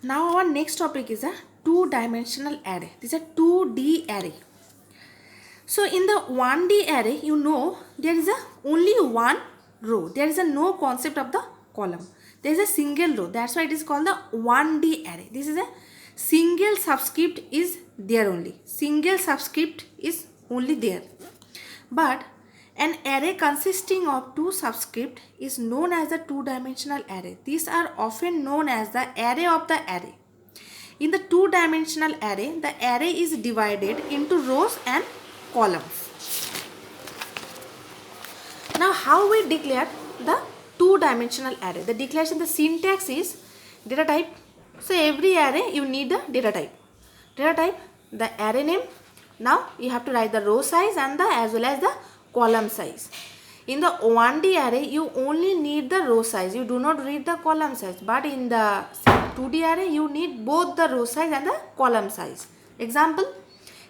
Now our next topic is a two-dimensional array. This is a 2D array. So in the 1D array, you know there is a only one row. There is a no concept of the column. There is a single row. That's why it is called the 1D array. This is a single subscript is there only. Single subscript is only there. But an array consisting of two subscripts is known as a two-dimensional array. These are often known as the array of the array. In the two-dimensional array, the array is divided into rows and columns. Now, how we declare the two-dimensional array? The declaration, the syntax is data type. So, every array you need the data type. Data type, the array name. Now, you have to write the row size and the as well as the column size. In the 1D array, you only need the row size. You do not read the column size. But in the 2D array, you need both the row size and the column size. Example,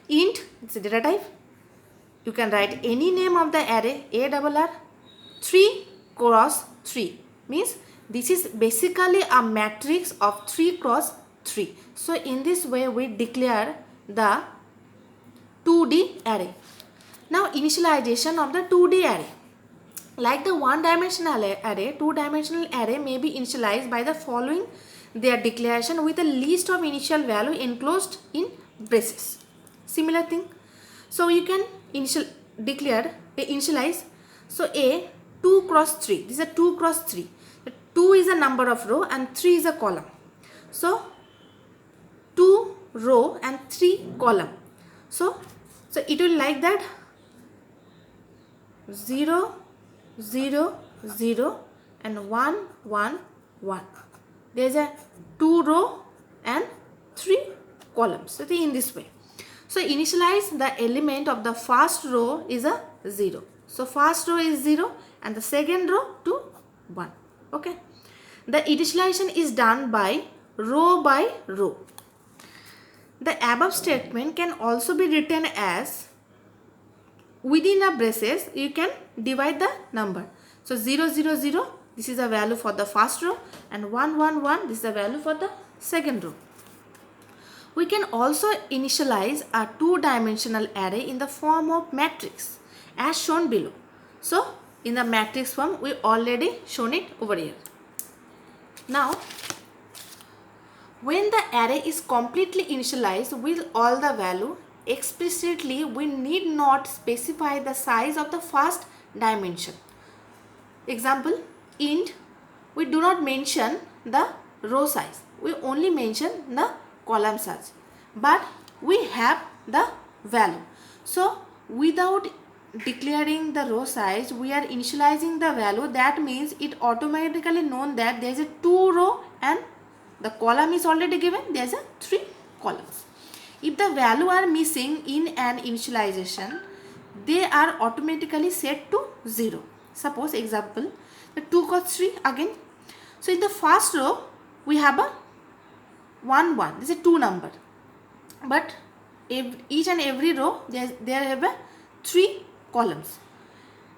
int, it's a data type. You can write any name of the array, ARR, 3 cross 3. Means this is basically a matrix of 3 cross 3. So in this way, we declare the 2D array. Now initialization of the 2D array. Like the one-dimensional array, two-dimensional array may be initialized by the following their declaration with a list of initial value enclosed in braces. Similar thing. So you can initialize. So A 2 cross 3. This is a 2 cross 3. 2 is a number of row and 3 is a column. So 2 row and 3 column. So it will like that. 0, 0, 0 and 1, 1, 1. There is a 2 row and 3 columns. So in this way. So initialize the element of the first row is a 0. So first row is 0 and the second row to 1. Okay. The initialization is done by row. The above statement can also be written as within a braces, you can divide the number. So 0, 0, 0, this is a value for the first row and 1, 1, 1, this is a value for the second row. We can also initialize a two-dimensional array in the form of matrix as shown below. So in the matrix form, we already shown it over here. Now, when the array is completely initialized with all the value, explicitly we need not specify the size of the first dimension. Example, int, we do not mention the row size, we only mention the column size, but we have the value. So without declaring the row size, we are initializing the value. That means it automatically known that there is a 2 row and the column is already given, there is a 3 columns. If the value are missing in an initialization, they are automatically set to 0. Suppose example, the 2 cross 3 again. So in the first row, we have a 1, 1. This is a 2 number. But each and every row, there have a 3 columns.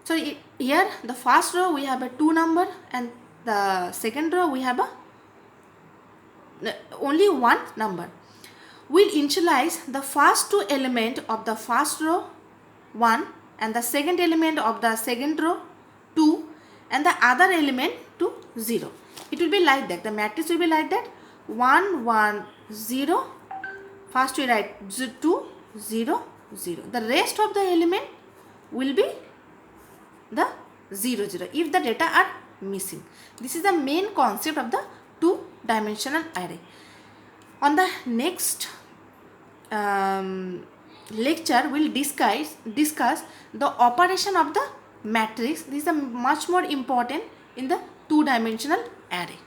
So here, the first row, we have a 2 number and the second row, we have only 1 number. We'll initialize the first 2 elements of the first row 1 and the second element of the second row 2 and the other element to 0. It will be like that. The matrix will be like that. 1, 1, 0. First we write 2, 0, 0. The rest of the element will be the 0, 0 if the data are missing. This is the main concept of the two-dimensional array. On the next lecture, we'll discuss the operation of the matrix. This is much more important in the two-dimensional array.